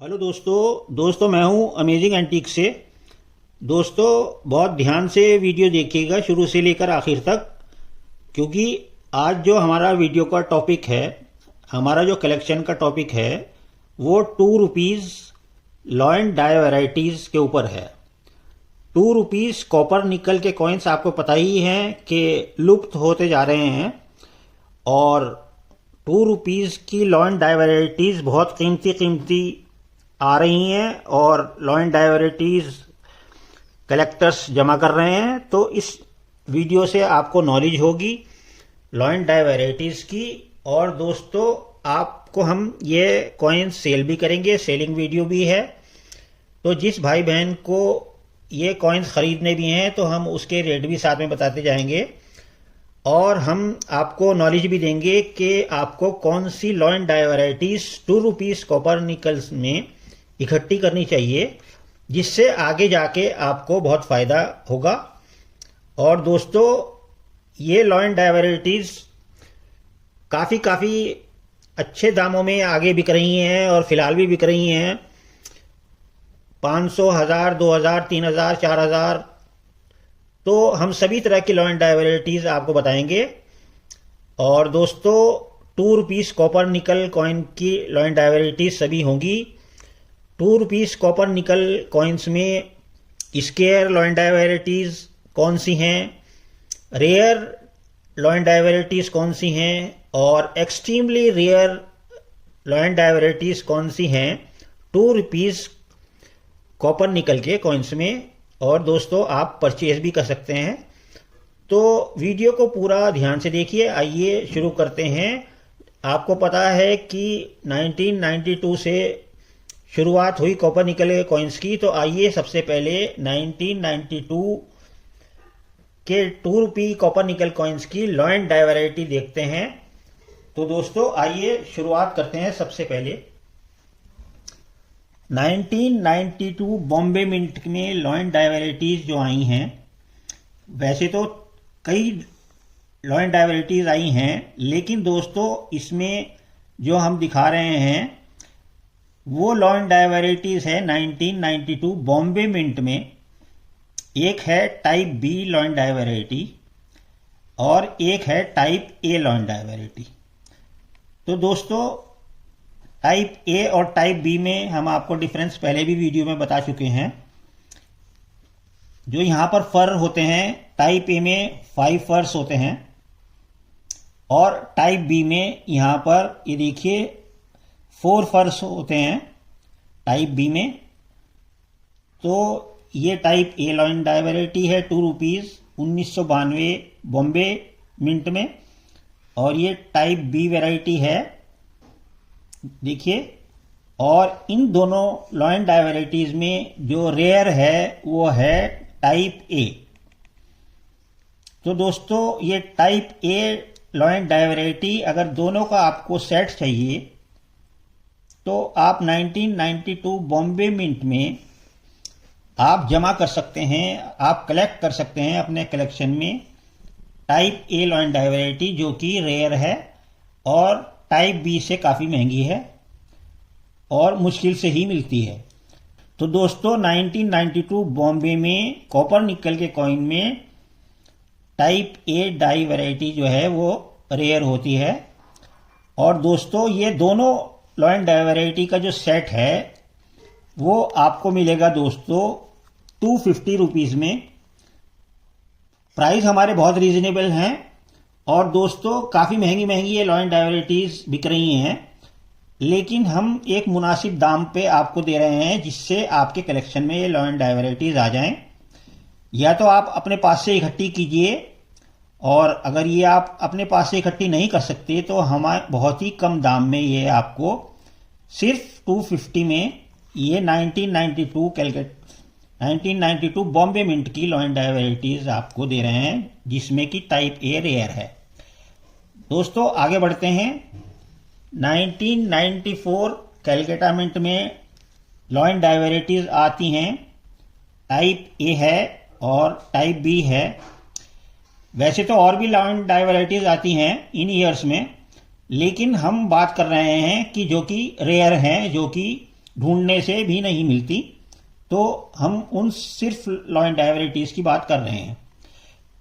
Hello दोस्तों मैं हूं अमेजिंग एंटीक से। दोस्तों बहुत ध्यान से वीडियो देखिएगा शुरू से लेकर आखिर तक, क्योंकि आज जो हमारा वीडियो का टॉपिक है, हमारा जो कलेक्शन का टॉपिक है, वो ₹2 लॉयन डाई वैरायटीज़ के ऊपर है। ₹2 कॉपर निकल के कॉइन्स आपको पता ही हैं कि लुप्त होते जा रहे हैं, और ₹2 की लॉयन डाई वैरायटीज़ बहुत कीमती आ रही हैं और लॉयन डाई वैरायटीज़ कलेक्टर्स जमा कर रहे हैं। तो इस वीडियो से आपको नॉलेज होगी लॉयन डाई वैरायटीज़ की। और दोस्तों आपको हम ये कॉइन्स सेल भी करेंगे, सेलिंग वीडियो भी है। तो जिस भाई बहन को ये कॉइन्स ख़रीदने भी हैं तो हम उसके रेट भी साथ में बताते जाएंगे, और हम आपको नॉलेज भी देंगे कि आपको कौन सी lion die varieties ₹2 copper nickels में इकट्ठी करनी चाहिए, जिससे आगे जाके आपको बहुत फ़ायदा होगा। और दोस्तों ये लॉयन डाई वैरायटीज़ काफ़ी अच्छे दामों में आगे बिक रही हैं और फ़िलहाल भी बिक रही हैं। 500, 1000, 2000, 3000, 4000। तो हम सभी तरह की लॉयन डाई वैरायटीज़ आपको बताएंगे। और दोस्तों ₹2 कॉपर निकल कॉइन की लॉयन डाई वैरायटीज़ सभी होंगी। ₹2 कॉपर निकल कॉइन्स में स्केयर लॉयन डाई वैरायटीज़ कौन सी हैं, रेयर लॉयन डाई वैरायटीज़ कौन सी हैं, और extremely rare lion die varieties कौन सी हैं ₹2 कॉपर निकल के कॉइन्स में। और दोस्तों आप परचेज भी कर सकते हैं। तो वीडियो को पूरा ध्यान से देखिए। आइए शुरू करते हैं। आपको पता है कि 1992 से शुरुआत हुई कॉपर निकल के कॉइन्स की। तो आइए सबसे पहले 1992 के ₹2 कॉपर निकल कॉइन्स की लॉयन डाई वैरायटी देखते हैं। तो दोस्तों आइए शुरुआत करते हैं। सबसे पहले 1992 बॉम्बे मिंट में लॉयन डाई वैरायटीज़ जो आई हैं, वैसे तो कई लॉयन डाई वैरायटीज़ आई हैं, लेकिन दोस्तों इसमें जो हम दिखा रहे हैं वो लॉयन डाई वैरायटीज़ है 1992 बॉम्बे मिंट में। एक है type B lion die variety और एक है type A lion die variety. तो दोस्तों टाइप ए और टाइप बी में हम आपको डिफरेंस पहले भी वीडियो में बता चुके हैं। जो यहाँ पर फर होते हैं, टाइप ए में 5 फर्स होते हैं, और टाइप बी में यहाँ पर ये देखिए 4 फर्स होते हैं टाइप बी में। तो ये type A lion die variety है ₹2 1992 बॉम्बे मिंट में, और ये टाइप बी वैरायटी है देखिए। और इन दोनों लॉयन डाई वैरायटीज में जो रेयर है वो है टाइप ए। तो दोस्तों ये type A lion die variety अगर दोनों का आपको सेट चाहिए तो आप 1992 बॉम्बे मिंट में आप जमा कर सकते हैं, आप कलेक्ट कर सकते हैं अपने कलेक्शन में type A lion die variety, जो कि रेयर है और टाइप बी से काफ़ी महंगी है और मुश्किल से ही मिलती है। तो दोस्तों 1992 बॉम्बे में कॉपर निकल के कॉइन में टाइप ए डाई वैरायटी जो है वो रेयर होती है। और दोस्तों ये दोनों लॉयन डाई वैरायटी का जो सेट है वो आपको मिलेगा दोस्तों ₹250 में। प्राइस हमारे बहुत रीजनेबल हैं, और दोस्तों काफ़ी महंगी ये लॉयन डाई वैरायटीज़ बिक रही हैं, लेकिन हम एक मुनासिब दाम पे आपको दे रहे हैं, जिससे आपके कलेक्शन में ये लॉयन डाई वैरायटीज़ आ जाएं। या तो आप अपने पास से इकट्ठी कीजिए, और अगर ये आप अपने पास से इकट्ठी नहीं कर सकते तो हमारे बहुत ही कम दाम में ये आपको सिर्फ $250 में ये 1992 बॉम्बे मिंट की लॉयन डाई वैरायटीज़ आपको दे रहे हैं, जिसमें कि टाइप ए रेयर है। दोस्तों आगे बढ़ते हैं। 1994 कैलकाटा मिंट में लॉयन डाई वैरायटीज़ आती हैं, टाइप ए है और टाइप बी है। वैसे तो और भी लॉयन डाई वैरायटीज़ आती हैं इन ईयर्स में, लेकिन हम बात कर रहे हैं कि जो कि रेयर हैं, जो कि ढूंढने से भी नहीं मिलती। तो हम उन सिर्फ लॉ एंड डाई वैरायटीज की बात कर रहे हैं।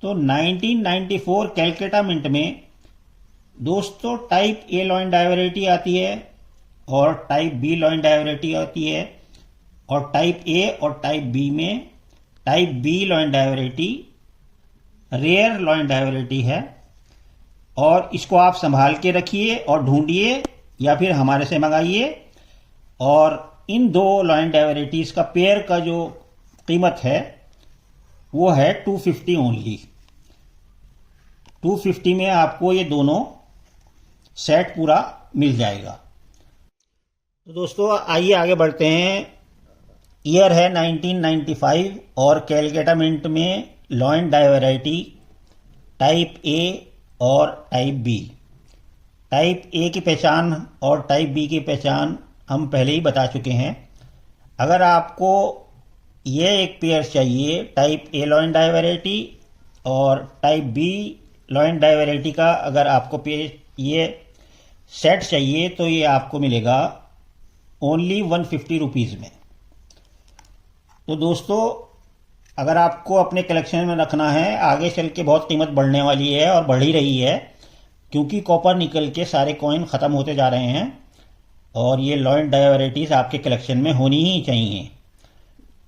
तो 1994 कैलकाटा मिंट में दोस्तों type A law and die variety आती है और type B law and die variety आती है, और टाइप ए और टाइप बी में type B law and die variety rare law and die variety है। और इसको आप संभाल के रखिए और ढूंढिए या फिर हमारे से मंगाइए। और इन दो लॉ एंड डाई वैरायटीज का पेयर का जो कीमत है वो है 250 ओनली। 250 में आपको ये दोनों सेट पूरा मिल जाएगा। तो दोस्तों आइए आगे बढ़ते हैं। ईयर है 1995 और कैलकाटा मिंट में law and die variety type A और टाइप बी। टाइप ए की पहचान और टाइप बी की पहचान हम पहले ही बता चुके हैं। अगर आपको ये एक पेयर चाहिए type A law and die variety और type B law and die variety का, अगर आपको ये सेट चाहिए तो ये आपको मिलेगा ओनली 150 रुपीज़ में। तो दोस्तों अगर आपको अपने कलेक्शन में रखना है, आगे चल के बहुत कीमत बढ़ने वाली है और बढ़ ही रही है, क्योंकि कॉपर निकल के सारे कॉइन ख़त्म होते जा रहे हैं और ये लॉ एंड डाई वैरायटीज़ आपके कलेक्शन में होनी ही चाहिए।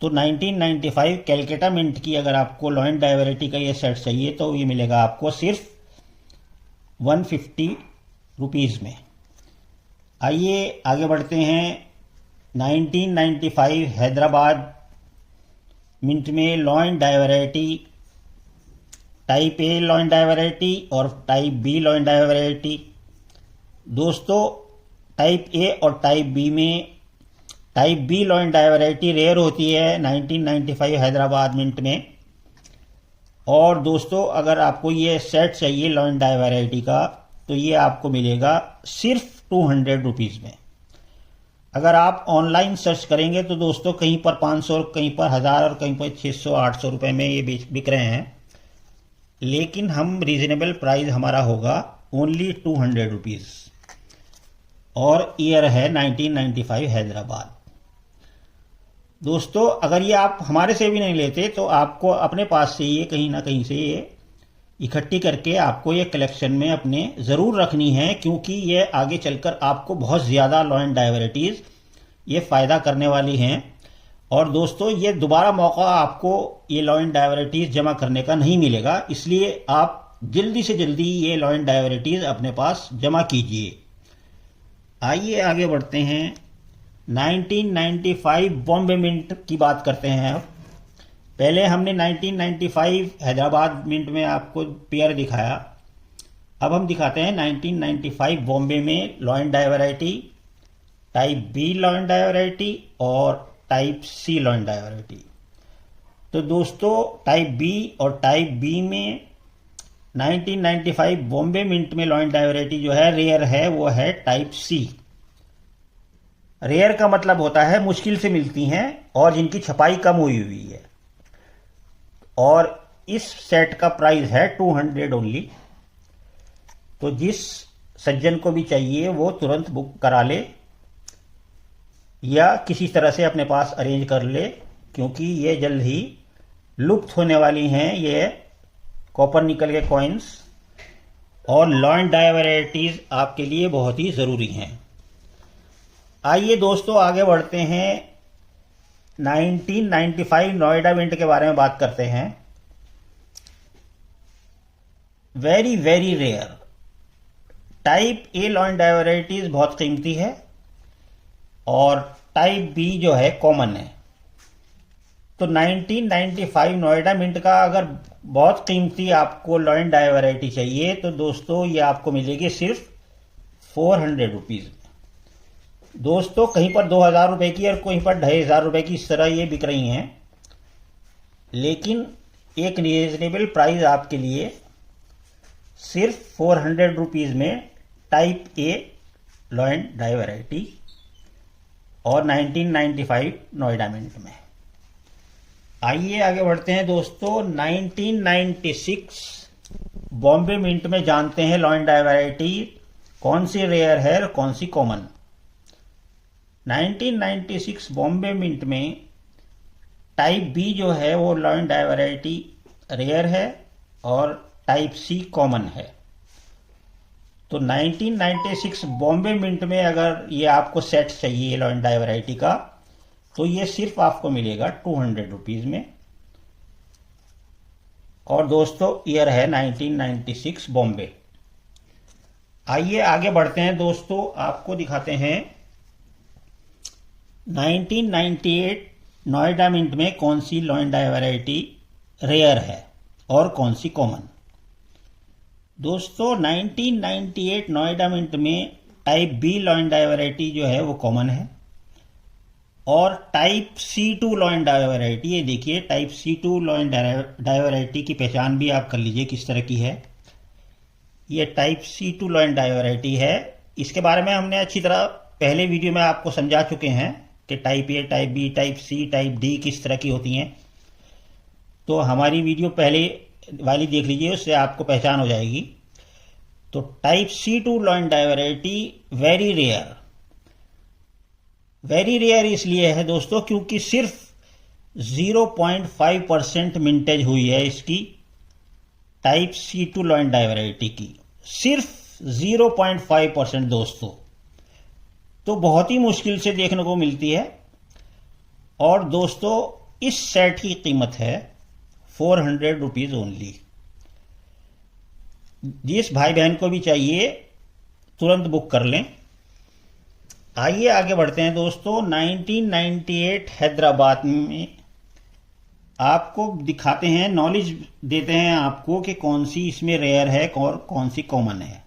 तो 1995 कैलकाटा मिंट की अगर आपको लॉ एंड डाई वैरायटी का ये सेट चाहिए तो ये मिलेगा आपको सिर्फ 150 रुपीज़ में। आइए आगे बढ़ते हैं। 1995 हैदराबाद मिंट में law and die variety type A law and die variety और type B law and die variety. दोस्तों टाइप ए और टाइप बी में type B law and die variety rare होती है 1995 हैदराबाद मिंट में। और दोस्तों अगर आपको ये सेट चाहिए लॉ एंड डाई वैरायटी का तो ये आपको मिलेगा सिर्फ 200 रुपीज़ में। अगर आप ऑनलाइन सर्च करेंगे तो दोस्तों कहीं पर 500, कहीं पर 1000 और कहीं पर 600-800 रुपये में ये बिक रहे हैं, लेकिन हम रीजनेबल प्राइस हमारा होगा ओनली 200 रुपीज़। और ईयर है 1995 हैदराबाद। दोस्तों अगर ये आप हमारे से भी नहीं लेते तो आपको अपने पास से ये कहीं ना कहीं से ये इकट्ठी करके आपको ये कलेक्शन में अपने ज़रूर रखनी है, क्योंकि ये आगे चलकर आपको बहुत ज़्यादा लॉ एंड डाई वैरायटीज़ ये फ़ायदा करने वाली हैं। और दोस्तों ये दोबारा मौका आपको ये लॉ एंड डाई वैरायटीज़ जमा करने का नहीं मिलेगा, इसलिए आप जल्दी से जल्दी ये लॉ एंड डाई वैरायटीज़ अपने पास जमा कीजिए। आइए आगे बढ़ते हैं। 1995 बॉम्बे मिंट की बात करते हैं। अब पहले हमने 1995 हैदराबाद मिंट में आपको पेयर दिखाया, अब हम दिखाते हैं 1995 बॉम्बे में law and die variety type B law and die variety और type C law and die variety. तो दोस्तों टाइप बी और टाइप बी में 1995 बॉम्बे मिंट में लॉ एंड डाई वैरायटी जो है रेयर है वो है टाइप सी। रेयर का मतलब होता है मुश्किल से मिलती हैं और जिनकी छपाई कम हुई हुई है। और इस सेट का प्राइस है 200 ओनली। तो जिस सज्जन को भी चाहिए वो तुरंत बुक करा ले या किसी तरह से अपने पास अरेंज कर ले, क्योंकि ये जल्द ही लुप्त होने वाली हैं ये कॉपर निकल के कॉइन्स। और लॉ एंड डाई वैरायटीज आपके लिए बहुत ही ज़रूरी हैं। आइए दोस्तों आगे बढ़ते हैं। 1995 नोएडा मिंट के बारे में बात करते हैं। Very very rare type A law and die varieties बहुत कीमती है और टाइप बी जो है कॉमन है। तो 1995 नोएडा मिंट का अगर बहुत कीमती आपको लॉ एंड डाई वैरायटी चाहिए तो दोस्तों ये आपको मिलेगी सिर्फ 400 रुपीज़। दोस्तों कहीं पर 2000 रुपये की और कहीं पर 2500 रुपये की इस तरह ये बिक रही हैं, लेकिन एक रीजनेबल प्राइस आपके लिए सिर्फ 400 रुपीज़ में type A law and die variety और 1995 नोएडा मिंट में। आइए आगे बढ़ते हैं दोस्तों। 1996 बॉम्बे मिंट में जानते हैं लॉ एंड डाई वैरायटी कौन सी रेयर है और कौन सी कॉमन। 1996 बॉम्बे मिंट में टाइप बी जो है वो लॉइन डाई वैरायटी रेयर है और टाइप सी कॉमन है। तो 1996 बॉम्बे मिंट में अगर ये आपको सेट चाहिए लॉइन डाई वैरायटी का तो ये सिर्फ आपको मिलेगा 200 रुपीज में। और दोस्तों ईयर है 1996 बॉम्बे। आइए आगे बढ़ते हैं दोस्तों, आपको दिखाते हैं 1998 नोएडा मिंट में कौन सी लॉइन डाई वैरायटी रेयर है और कौन सी कॉमन। दोस्तों 1998 नोएडा मिंट में type B lion die variety जो है वो कॉमन है और type C2 lion die variety, ये देखिए type C2 lion die variety की पहचान भी आप कर लीजिए किस तरह की है। ये type C2 lion die variety है। इसके बारे में हमने अच्छी तरह पहले वीडियो में आपको समझा चुके हैं कि type A, type B, type C, type D किस तरह की होती हैं। तो हमारी वीडियो पहले वाली देख लीजिए, उससे आपको पहचान हो जाएगी। तो type C2 lion die variety very rare, very rare इसलिए है दोस्तों क्योंकि सिर्फ 0.5% मिंटेज हुई है इसकी type C2 lion die variety की, सिर्फ 0.5% दोस्तों। तो बहुत ही मुश्किल से देखने को मिलती है। और दोस्तों इस सेट की कीमत है 400 रुपीज ओनली। जिस भाई बहन को भी चाहिए तुरंत बुक कर लें। आइए आगे बढ़ते हैं दोस्तों। 1998 हैदराबाद में आपको दिखाते हैं, नॉलेज देते हैं आपको कि कौन सी इसमें रेयर है और कौन सी कॉमन है।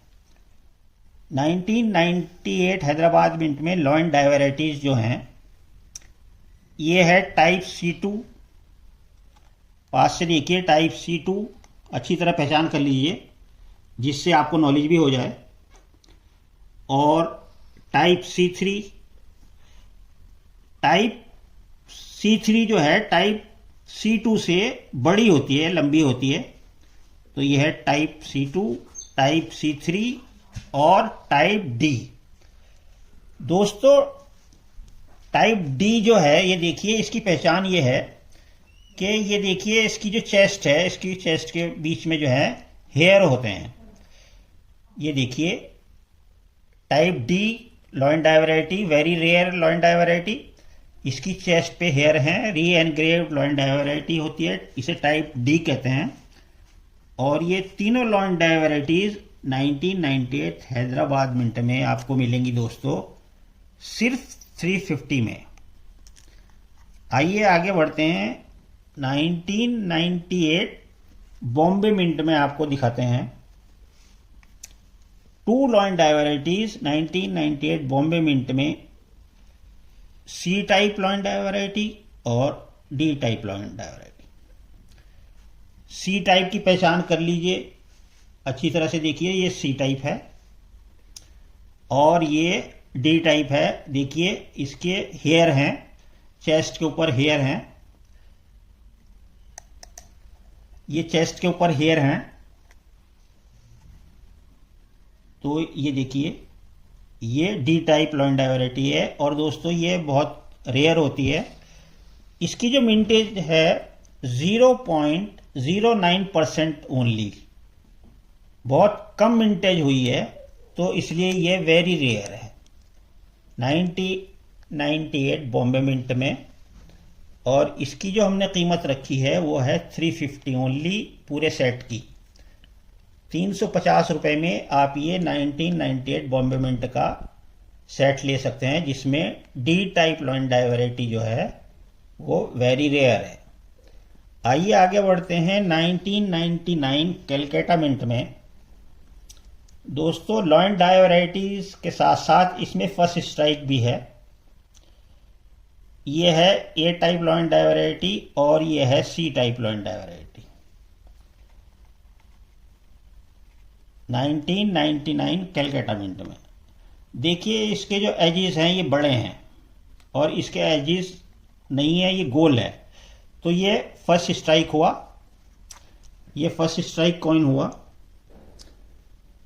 1998 हैदराबाद मिंट में लॉइन डाई वैरायटीज जो हैं ये है टाइप C2। पास से देखिए टाइप C2 अच्छी तरह पहचान कर लीजिए जिससे आपको नॉलेज भी हो जाए। और टाइप C3, टाइप C3 जो है टाइप C2 से बड़ी होती है, लंबी होती है। तो यह है टाइप C2, टाइप C3 और टाइप D। दोस्तों टाइप D जो है ये देखिए इसकी पहचान ये है कि ये देखिए इसकी जो चेस्ट है, इसकी चेस्ट के बीच में जो है हेयर होते हैं। ये देखिए type D lion die variety very rare lion die variety, इसकी चेस्ट पे हेयर हैं, re engraved lion die variety होती है, इसे टाइप D कहते हैं। और ये तीनों lion die varieties 1998 Hyderabad mint में आपको मिलेंगी दोस्तों सिर्फ 350 में। आइए आगे बढ़ते हैं। 1998 बॉम्बे मिंट में आपको दिखाते हैं 2 lion die varieties 1998 Bombay mint में, C type lion die variety और D type lion die variety. C type की पहचान कर लीजिए अच्छी तरह से, देखिए ये C टाइप है और ये D टाइप है। देखिए इसके हेयर हैं, चेस्ट के ऊपर हेयर हैं, ये चेस्ट के ऊपर हेयर हैं। तो ये देखिए ये D type lion die variety है और दोस्तों ये बहुत रेयर होती है। इसकी जो मिंटेज है 0.09% ओनली, बहुत कम मिंटेज हुई है, तो इसलिए ये वेरी रेयर है 1998 बॉम्बे मिंट में। और इसकी जो हमने कीमत रखी है वो है 350 ओनली पूरे सेट की। 350 रुपये में आप ये 1998 बॉम्बे मिंट का सेट ले सकते हैं जिसमें D type lion die variety जो है वो वेरी रेयर है। आइए आगे बढ़ते हैं 1999 कैलकाटा मिंट में। दोस्तों लॉइन डाई वैरायटीज के साथ साथ इसमें फर्स्ट स्ट्राइक भी है। ये है A type lion die variety और ये है C type lion die variety. 1999 Calcutta mint में देखिए इसके जो एजेस हैं ये बड़े हैं और इसके एजेस नहीं है, ये गोल है। तो ये फर्स्ट स्ट्राइक हुआ, ये फर्स्ट स्ट्राइक कॉइन हुआ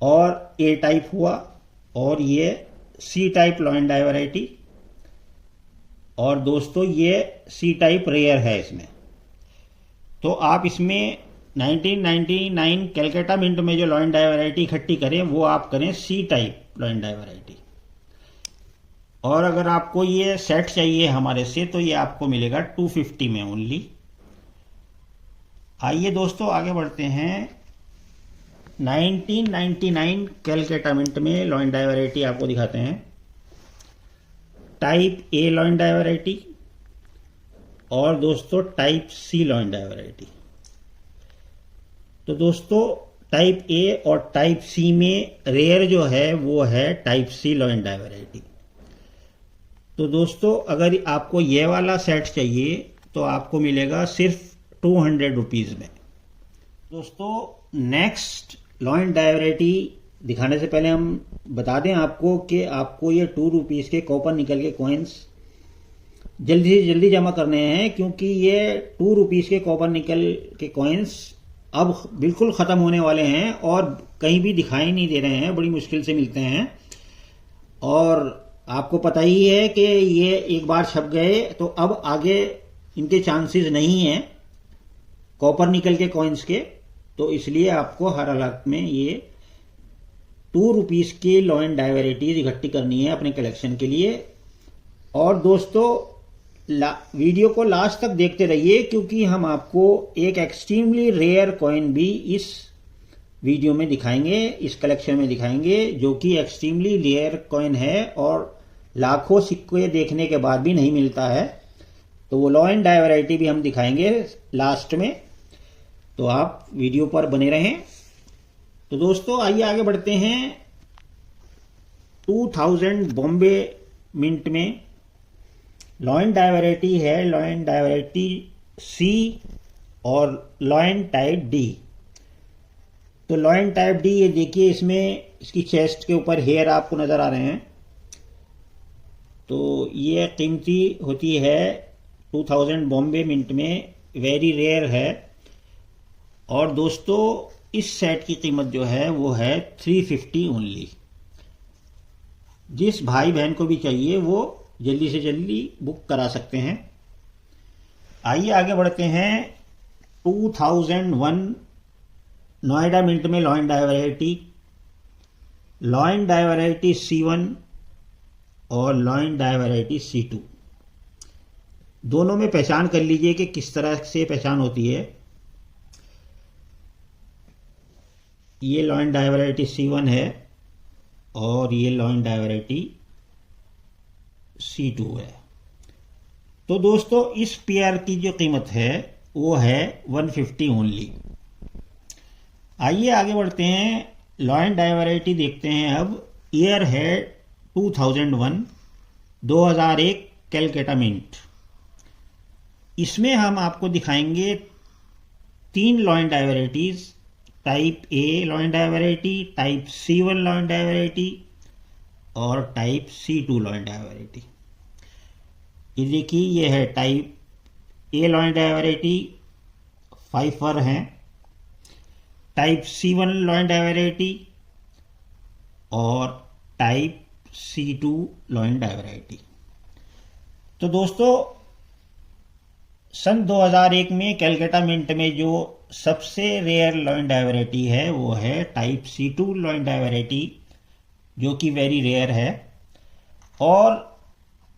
और A टाइप हुआ और ये C type lion die variety और दोस्तों ये सी टाइप रेयर है इसमें। तो आप इसमें 1999 कैलकाटा मिंट में जो लॉयन डाई वैरायटी इकट्ठी करें वो आप करें C type lion die variety. और अगर आपको ये सेट चाहिए हमारे से तो ये आपको मिलेगा 250 में ओनली। आइए दोस्तों आगे बढ़ते हैं। 1999 कैलकाटा मिंट में लॉयन डाई वैरायटी आपको दिखाते हैं। Type A lion die variety और दोस्तों type C lion die variety. तो दोस्तों टाइप ए और टाइप सी में रेयर जो है वो है type C lion die variety. तो दोस्तों अगर आपको ये वाला सेट चाहिए तो आपको मिलेगा सिर्फ 200 रुपीज़ में। दोस्तों नेक्स्ट लॉयन डाई वैरायटी दिखाने से पहले हम बता दें आपको कि आपको ये 2 रुपीज़ के कॉपर निकल के कॉइन्स जल्दी से जल्दी जमा करने हैं, क्योंकि ये 2 रुपीज़ के कॉपर निकल के कॉइन्स अब बिल्कुल ख़त्म होने वाले हैं और कहीं भी दिखाई नहीं दे रहे हैं, बड़ी मुश्किल से मिलते हैं। और आपको पता ही है कि ये एक बार छप गए तो अब आगे इनके चांसेस नहीं हैं कॉपर निकल के कॉइन्स के। तो इसलिए आपको हर हालत में ये 2 रुपीज़ की लॉयन डाई वैरायटीज इकट्ठी करनी है अपने कलेक्शन के लिए। और दोस्तों वीडियो को लास्ट तक देखते रहिए, क्योंकि हम आपको एक एक्सट्रीमली रेयर कॉइन भी इस वीडियो में दिखाएंगे, इस कलेक्शन में दिखाएंगे, जो कि एक्सट्रीमली रेयर कॉइन है और लाखों सिक्के देखने के बाद भी नहीं मिलता है। तो वो लॉयन डाई वैरायटी भी हम दिखाएंगे लास्ट में, तो आप वीडियो पर बने रहें। तो दोस्तों आइए आगे बढ़ते हैं। 2000 बॉम्बे मिंट में लॉयन डाई वैरायटी है, लॉयन डाई वैरायटी सी और लॉयन टाइप डी। तो लॉयन टाइप डी ये देखिए, इसमें इसकी चेस्ट के ऊपर हेयर आपको नजर आ रहे हैं। तो ये कीमती होती है 2000 बॉम्बे मिंट में, वेरी रेयर है। और दोस्तों इस सेट की कीमत जो है वो है 350 ओनली। जिस भाई बहन को भी चाहिए वो जल्दी से जल्दी बुक करा सकते हैं। आइए आगे बढ़ते हैं। 2001 नोएडा मिंट में lion die variety, lion die variety C1 और लॉयन डाई वैरायटी C2। दोनों में पहचान कर लीजिए कि किस तरह से पहचान होती है। ये लॉयन डाई वैरायटी C1 है और ये लॉयन डाई वैरायटी C2 है। तो दोस्तों इस पेयर की जो कीमत है वो है 150 ओनली। आइए आगे बढ़ते हैं। लॉयन डाई वैरायटी देखते हैं अब। ईयर है 2001 कैलकाटा मिंट। इसमें हम आपको दिखाएंगे 3 lion dye varieties, type A lion die variety, type C1 lion die variety और type C2 lion die variety. ये देखिए, ये है type A lion die variety, 5 fur हैं। Type C1 lion die variety और type C2 lion die variety. तो दोस्तों सन 2001 में कैलकाटा मिंट में जो सबसे रेयर लॉयन डाई वैरायटी है वो है type C2 lion die variety, जो कि वेरी रेयर है। और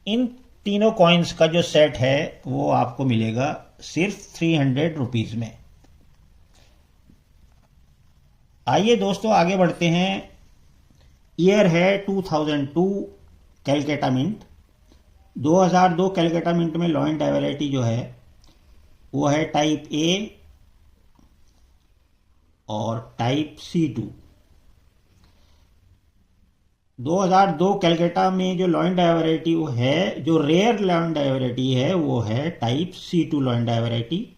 इन तीनों कॉइन्स का जो सेट है वो आपको मिलेगा सिर्फ 300 रुपीज़ में। आइए दोस्तों आगे बढ़ते हैं। ईयर है 2002 कैलकाटा मिंट। 2002 कैलकाटा मिंट में लॉयन डाई वैरायटी जो है वो है टाइप ए और टाइप C2। 2002 कैलकाटा में जो लॉयन डाई वैरायटी वो है, जो रेयर लॉयन डाई वैरायटी है वो है type C2 lion die variety.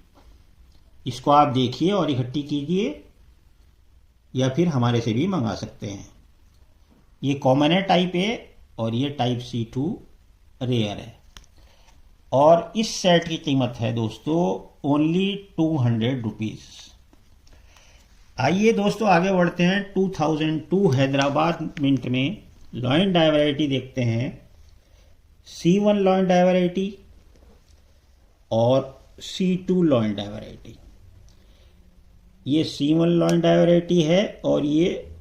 इसको आप देखिए और इकट्ठी कीजिए, या फिर हमारे से भी मंगा सकते हैं। ये कॉमन है टाइप ए और ये टाइप C2 रेयर है। और इस सेट की कीमत है दोस्तों ओनली 200 रुपीज़। आइए दोस्तों आगे बढ़ते हैं। 2002 हैदराबाद मिंट में लॉयन डाई वैरायटी देखते हैं। C1 लॉयड वैरायटी और C2 लॉयड वैरायटी। ये C1 लॉयड वैरायटी है और ये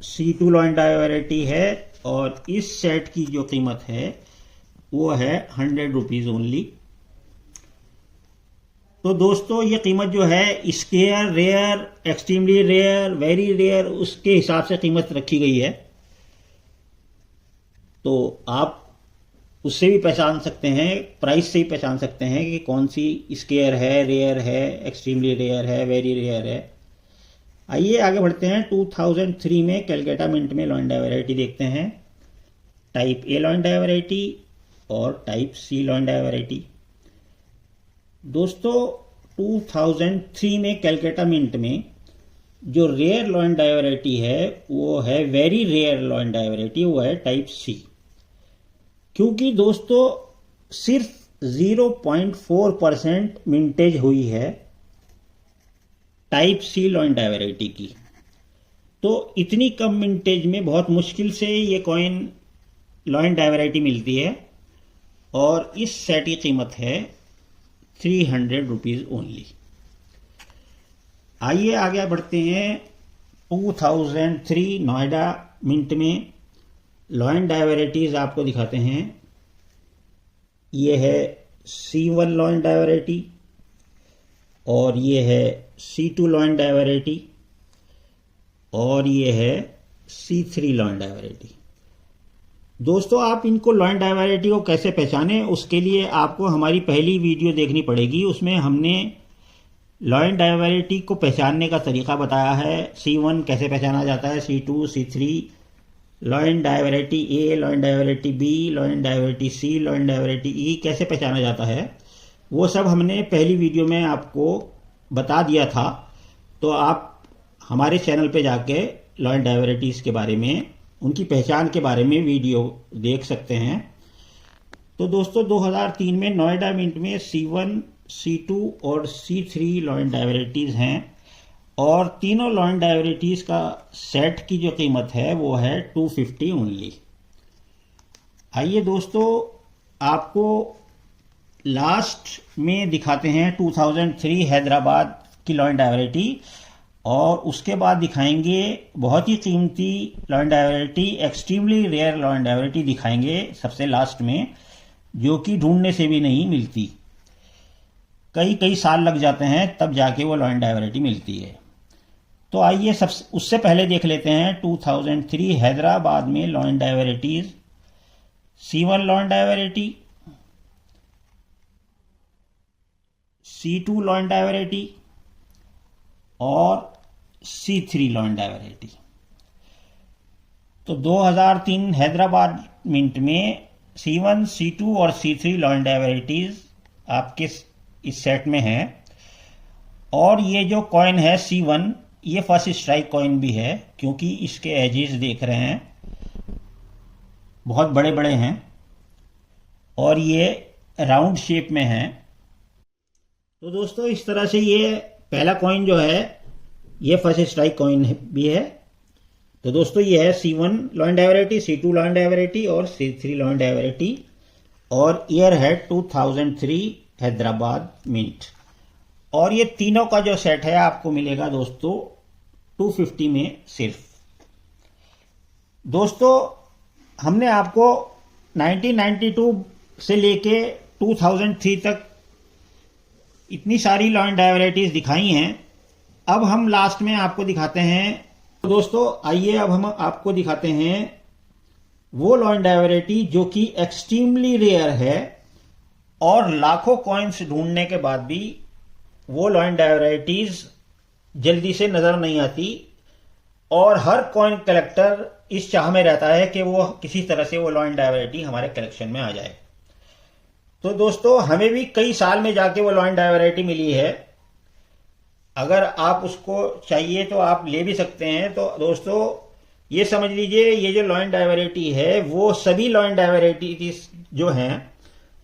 C2 लॉयड वैरायटी है, और इस सेट की जो कीमत है वो है 100 रुपीज़ ओनली। तो दोस्तों ये कीमत जो है scarce, rare, extremely rare, very rare, उसके हिसाब से कीमत रखी गई है। तो आप उससे भी पहचान सकते हैं, प्राइस से ही पहचान सकते हैं कि कौन सी स्केयर है, रेयर है, एक्सट्रीमली रेयर है, वेरी रेयर है। आइए आगे बढ़ते हैं। 2003 में कैलकाटा मिंट में लॉयड वैरायटी देखते हैं। टाइप ए लॉयड वैरायटी और टाइप सी लॉयड वैरायटी। दोस्तों 2003 में कैलकाटा मिंट में जो रेयर लॉयड वैरायटी है वो है वेरी रेयर लॉयड वैरायटी, वो है टाइप सी। क्योंकि दोस्तों सिर्फ 0.4% मिंटेज हुई है टाइप सी लॉयड वैरायटी की। तो इतनी कम मिंटेज में बहुत मुश्किल से ये कॉइन लॉयड वैरायटी मिलती है, और इस सेट की कीमत है 300 रुपीज़ ओनली। आइए आगे बढ़ते हैं। 2003 नोएडा मिंट में लॉयड वैरायटीज आपको दिखाते हैं। ये है C1 लॉयड वैरायटी और ये है C2 लॉयड वैरायटी और ये है C3 लॉयड वैरायटी। दोस्तों आप इनको लॉयड वैरायटी को कैसे पहचानें, उसके लिए आपको हमारी पहली वीडियो देखनी पड़ेगी। उसमें हमने लॉयड वैरायटी को पहचानने का तरीका बताया है। C1 कैसे पहचाना जाता है, C2, C3, Lloyd variety A, Lloyd variety B, Lloyd variety C, Lloyd variety E कैसे पहचाना जाता है, वो सब हमने पहली वीडियो में आपको बता दिया था। तो आप हमारे चैनल पे जाके लॉयड वैरायटीज़ के बारे में, उनकी पहचान के बारे में वीडियो देख सकते हैं। तो दोस्तों 2003 में नोएडा मिंट में C1, C2 और C3 लॉयड वैरायटीज़ हैं, और तीनों लॉयड वैरायटीज़ का सेट की जो कीमत है वो है 250 ओनली। आइए दोस्तों आपको लास्ट में दिखाते हैं 2003 हैदराबाद की लॉयड वैरायटी, और उसके बाद दिखाएंगे बहुत ही कीमती lion die variety, extremely rare lion die variety दिखाएंगे सबसे लास्ट में, जो कि ढूंढने से भी नहीं मिलती। कई साल लग जाते हैं तब जाके वो लॉयड वैरायटी मिलती है। तो आइए उससे पहले देख लेते हैं 2003 हैदराबाद में Lloyd varieties. C1 Lloyd variety, C2 Lloyd variety और C3 लॉयड वैरायटी। तो 2003 हैदराबाद मिंट में C1, C2 और C3 लॉयड वैरायटीज आपके इस सेट में हैं। और ये जो कॉइन है C1, ये फर्स्ट स्ट्राइक कॉइन भी है, क्योंकि इसके एजेस देख रहे हैं बहुत बड़े बड़े हैं और ये राउंड शेप में है। तो दोस्तों इस तरह से ये पहला कॉइन जो है ये फर्स्ट स्ट्राइक कॉइन भी है। तो दोस्तों ये है C1 Lloyd variety, C2 Lloyd variety और C3 लॉयड वैरायटी, और ईयर है 2003 हैदराबाद मिंट। और ये तीनों का जो सेट है आपको मिलेगा दोस्तों 250 में सिर्फ। दोस्तों हमने आपको 1992 से लेके 2003 तक इतनी सारी लॉयड वैरायटीज दिखाई हैं। अब हम लास्ट में आपको दिखाते हैं। तो दोस्तों आइए अब हम आपको दिखाते हैं वो लॉयड वैरायटी जो कि एक्सट्रीमली रेयर है, और लाखों कॉइन्स ढूंढने के बाद भी वो लॉयड वैरायटीज जल्दी से नजर नहीं आती, और हर कॉइन कलेक्टर इस चाह में रहता है कि वो किसी तरह से वो लॉयड वैरायटी हमारे कलेक्शन में आ जाए। तो दोस्तों हमें भी कई साल में जाके वो लॉयड वैरायटी मिली है। अगर आप उसको चाहिए तो आप ले भी सकते हैं। तो दोस्तों ये समझ लीजिए ये जो लॉयड वैरायटी है वो सभी लॉयड वैरायटी जो हैं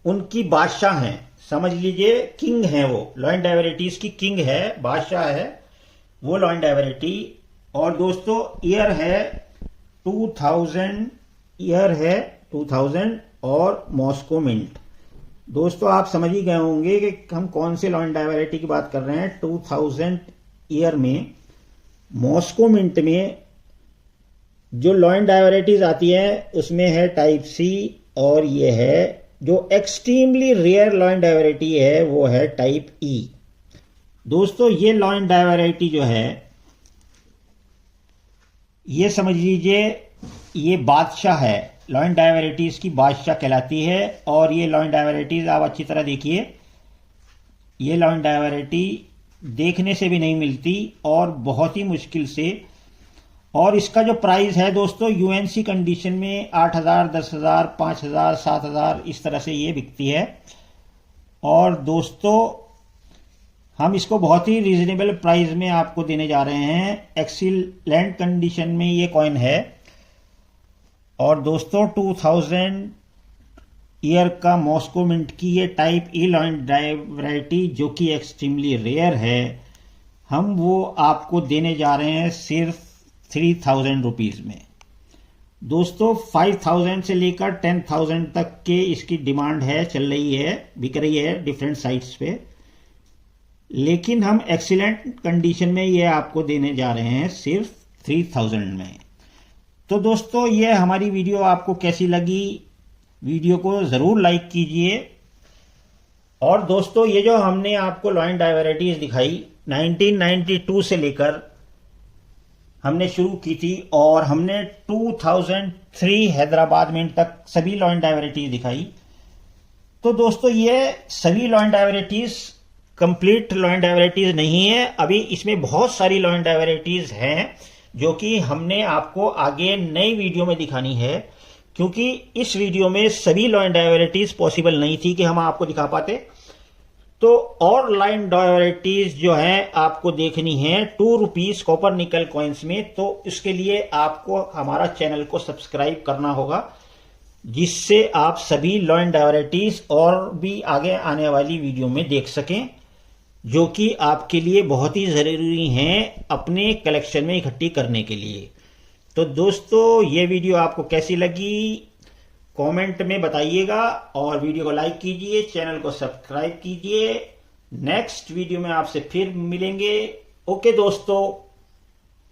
उनकी बादशाह हैं, समझ लीजिए किंग है, वो लॉयड वैरायटीज की किंग है, बादशाह है वो लॉयड वैरायटी। और दोस्तों ईयर है 2000, और मॉस्को मिंट। दोस्तों आप समझ ही गए होंगे कि हम कौन से लॉन्डा वैरायटी की बात कर रहे हैं। 2000 ईयर में मॉस्को मिंट में जो लॉन्डा वैरायटीज आती है उसमें है टाइप सी, और ये है जो एक्सट्रीमली रेयर लॉन्डा वैरायटी है वो है टाइप ई। दोस्तों ये लॉन्डा वैरायटी जो है ये समझ लीजिए ये बादशाह है, लॉन्डा वैरायटीज की बादशाह कहलाती है। और ये लॉन्डा वैरायटीज आप अच्छी तरह देखिए, ये लॉन्डा वैरायटी देखने से भी नहीं मिलती और बहुत ही मुश्किल से। और इसका जो प्राइस है दोस्तों यूएनसी कंडीशन में 8,000, 10,000, 5,000, 7,000 इस तरह से ये बिकती है। और दोस्तों हम इसको बहुत ही रीजनेबल प्राइस में आपको देने जा रहे हैं। एक्सीलेंट कंडीशन में ये कॉइन है। और दोस्तों 2000 ईयर का मॉस्को मिंट की ये टाइप ई लॉन्डा वैरायटी जो कि एक्सट्रीमली रेयर है, हम वो आपको देने जा रहे हैं सिर्फ 3,000 रुपीज में। दोस्तों 5,000 से लेकर 10,000 तक के इसकी डिमांड है, चल रही है, बिक रही है डिफरेंट साइट्स पे। लेकिन हम एक्सीलेंट कंडीशन में ये आपको देने जा रहे हैं सिर्फ 3,000 में। तो दोस्तों ये हमारी वीडियो आपको कैसी लगी, वीडियो को ज़रूर लाइक कीजिए। और दोस्तों ये जो हमने आपको लॉन्डा वैरायटीज दिखाई 1992 से लेकर हमने शुरू की थी, और हमने 2003 हैदराबाद में तक सभी लॉन्डा वैरायटीज दिखाई। तो दोस्तों ये सभी लॉन्डा वैरायटीज कंप्लीट लॉन्डा वैरायटीज नहीं है, अभी इसमें बहुत सारी लॉन्डा वैरायटीज हैं जो कि हमने आपको आगे नई वीडियो में दिखानी है। क्योंकि इस वीडियो में सभी लॉन्डा वैरायटीज पॉसिबल नहीं थी कि हम आपको दिखा पाते। तो और लॉन्डा वैरायटीज जो है आपको देखनी है 2 रुपीज कॉपर निकल कॉइन्स में। तो इसके लिए आपको हमारा चैनल को सब्सक्राइब करना होगा, जिससे आप सभी लॉन्डा वैरायटीज और भी आगे आने वाली वीडियो में देख सकें, जो कि आपके लिए बहुत ही ज़रूरी हैं अपने कलेक्शन में इकट्ठी करने के लिए। तो दोस्तों ये वीडियो आपको कैसी लगी कमेंट में बताइएगा, और वीडियो को लाइक कीजिए, चैनल को सब्सक्राइब कीजिए। नेक्स्ट वीडियो में आपसे फिर मिलेंगे। ओके दोस्तों।